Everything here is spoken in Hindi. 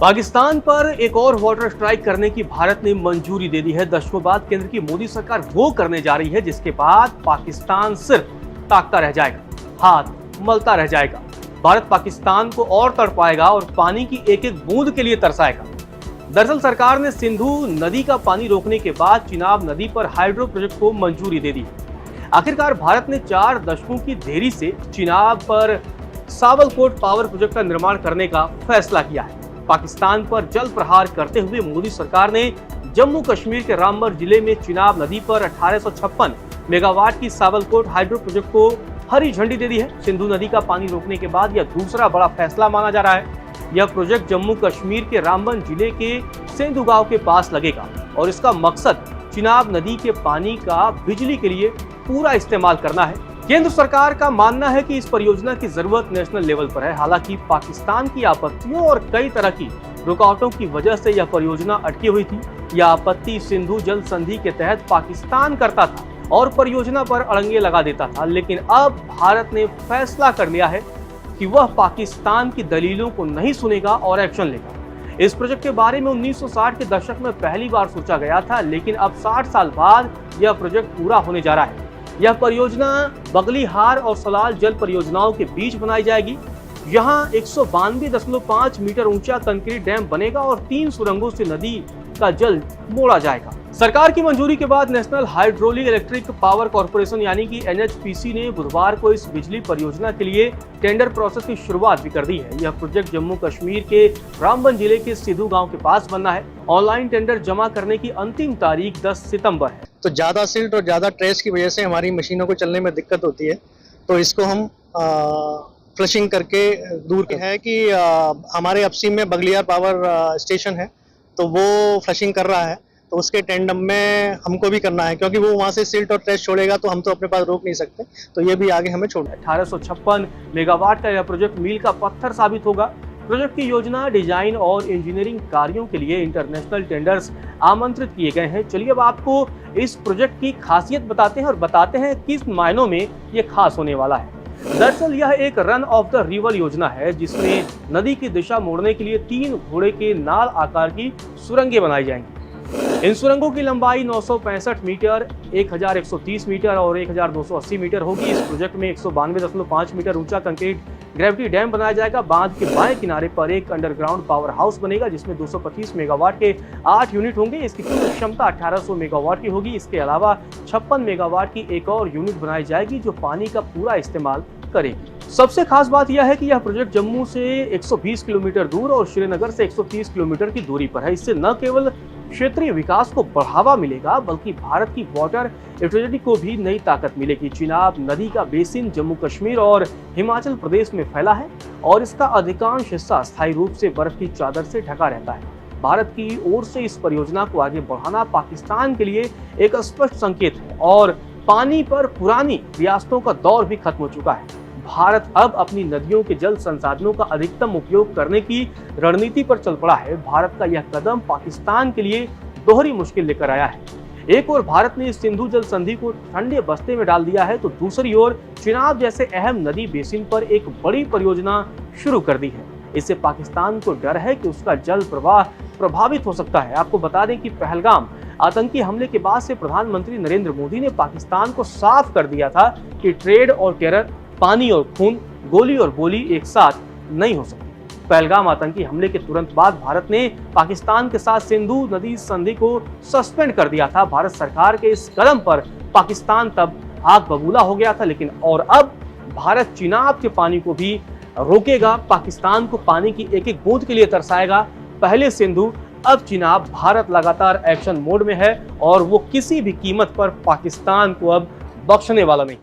पाकिस्तान पर एक और वाटर स्ट्राइक करने की भारत ने मंजूरी दे दी है। दशकों बाद केंद्र की मोदी सरकार वो करने जा रही है जिसके बाद पाकिस्तान सिर्फ ताकता रह जाएगा, हाथ मलता रह जाएगा। भारत पाकिस्तान को और तड़पाएगा और पानी की एक एक बूंद के लिए तरसाएगा। दरअसल सरकार ने सिंधु नदी का पानी रोकने के बाद चिनाब नदी पर हाइड्रो प्रोजेक्ट को मंजूरी दे दी। आखिरकार भारत ने 4 दशकों की देरी से चिनाब पर सावलकोट पावर प्रोजेक्ट का निर्माण करने का फैसला किया है। पाकिस्तान पर जल प्रहार करते हुए मोदी सरकार ने जम्मू कश्मीर के रामबन जिले में चिनाब नदी पर 1856 मेगावाट की सावलकोट हाइड्रो प्रोजेक्ट को हरी झंडी दे दी है। सिंधु नदी का पानी रोकने के बाद यह दूसरा बड़ा फैसला माना जा रहा है। यह प्रोजेक्ट जम्मू कश्मीर के रामबन जिले के सेंधु गांव के पास लगेगा और इसका मकसद चिनाब नदी के पानी का बिजली के लिए पूरा इस्तेमाल करना है। केंद्र सरकार का मानना है कि इस परियोजना की जरूरत नेशनल लेवल पर है। हालांकि पाकिस्तान की आपत्तियों और कई तरह की रुकावटों की वजह से यह परियोजना अटकी हुई थी। यह आपत्ति सिंधु जल संधि के तहत पाकिस्तान करता था और परियोजना पर अड़ंगे लगा देता था, लेकिन अब भारत ने फैसला कर लिया है कि वह पाकिस्तान की दलीलों को नहीं सुनेगा और एक्शन लेगा। इस प्रोजेक्ट के बारे में 1960 के दशक में पहली बार सोचा गया था, लेकिन अब 60 साल बाद यह प्रोजेक्ट पूरा होने जा रहा है। यह परियोजना बगलीहार और सलाल जल परियोजनाओं के बीच बनाई जाएगी। यहाँ 192.5 मीटर ऊंचा कंक्रीट डैम बनेगा और 3 सुरंगों से नदी का जल मोड़ा जाएगा। सरकार की मंजूरी के बाद national hydraulic electric power corporation यानी कि NHPC ने बुधवार को इस बिजली परियोजना के लिए टेंडर प्रोसेस की शुरुआत भी कर दी है। यह प्रोजेक्ट जम्मू कश्मीर के रामबन जिले के सिद्धू गांव के पास बनना है। ऑनलाइन टेंडर जमा करने की अंतिम तारीख 10 सितंबर है। तो ज़्यादा सिल्ट और ज़्यादा ट्रेस की वजह से हमारी मशीनों को चलने में दिक्कत होती है, तो इसको हम फ्लशिंग करके दूर है कि हमारे अपस्ट्रीम में बगलियार पावर स्टेशन है, तो वो फ्लशिंग कर रहा है, तो उसके टेंडम में हमको भी करना है, क्योंकि वो वहाँ से सिल्ट और ट्रेस छोड़ेगा तो हम तो अपने पास रोक नहीं सकते, तो ये भी आगे हमें छोड़ना है। 1856 मेगावाट का यह प्रोजेक्ट मील का पत्थर साबित होगा। प्रोजेक्ट की योजना, डिजाइन और इंजीनियरिंग कार्यों के लिए इंटरनेशनल टेंडर्स आमंत्रित किए गए हैं। चलिए अब आपको इस प्रोजेक्ट की खासियत बताते हैं और बताते हैं किस मायनों में ये खास होने वाला है। दरअसल यह एक रन ऑफ द रिवर योजना है जिसमें नदी की दिशा मोड़ने के लिए 3 घोड़े के नाल आकार की सुरंगें बनाई जाएंगी। इन सुरंगों की लंबाई 965 मीटर, 1130 मीटर और 1280 मीटर होगी। इस प्रोजेक्ट में 192.5 मीटर ऊंचा कंक्रीट ग्रेविटी डैम बनाया जाएगा। बांध के बाएं किनारे पर एक अंडरग्राउंड पावर हाउस बनेगा जिसमें 225 मेगावाट के 8 यूनिट होंगे। इसकी कुल क्षमता 1800 मेगावाट की होगी। इसके अलावा 56 मेगावाट की एक और यूनिट बनाई जाएगी जो पानी का पूरा इस्तेमाल करेगी। सबसे खास बात यह है कि यह प्रोजेक्ट जम्मू से 120 किलोमीटर दूर और श्रीनगर से 130 किलोमीटर की दूरी पर है। इससे न केवल क्षेत्रीय विकास को बढ़ावा मिलेगा बल्कि भारत की वाटर यूटिलिटी को भी नई ताकत मिलेगी। चिनाब नदी का बेसिन जम्मू कश्मीर और हिमाचल प्रदेश में फैला है और इसका अधिकांश हिस्सा स्थायी रूप से बर्फ की चादर से ढका रहता है। भारत की ओर से इस परियोजना को आगे बढ़ाना पाकिस्तान के लिए एक स्पष्ट संकेत है और पानी पर पुरानी रियासतों का दौर भी खत्म हो चुका है। भारत अब अपनी नदियों के जल संसाधनों का अधिकतम उपयोग करने की रणनीति पर चल पड़ा है। भारत का यह कदम पाकिस्तान के लिए दोहरी मुश्किल लेकर आया है। एक ओर भारत ने सिंधु जल संधि को ठंडे बस्ते में डाल दिया है, तो दूसरी ओर चिनाब जैसे अहम नदी बेसिन पर एक बड़ी परियोजना शुरू कर दी है। इससे पाकिस्तान को डर है कि उसका जल प्रवाह प्रभावित हो सकता है। आपको बता दें कि पहलगाम आतंकी हमले के बाद से प्रधानमंत्री नरेंद्र मोदी ने पाकिस्तान को साफ कर दिया था कि ट्रेड और टेरर, पानी और खून, गोली और बोली एक साथ नहीं हो सकती। पहलगाम आतंकी हमले के तुरंत बाद भारत ने पाकिस्तान के साथ सिंधु नदी संधि को सस्पेंड कर दिया था। भारत सरकार के इस कदम पर पाकिस्तान तब आग बबूला हो गया था, लेकिन और अब भारत चिनाब के पानी को भी रोकेगा, पाकिस्तान को पानी की एक एक बूंद के लिए तरसाएगा। पहले सिंधु, अब चिनाब। भारत लगातार एक्शन मोड में है और वो किसी भी कीमत पर पाकिस्तान को अब बख्शने वाला नहीं।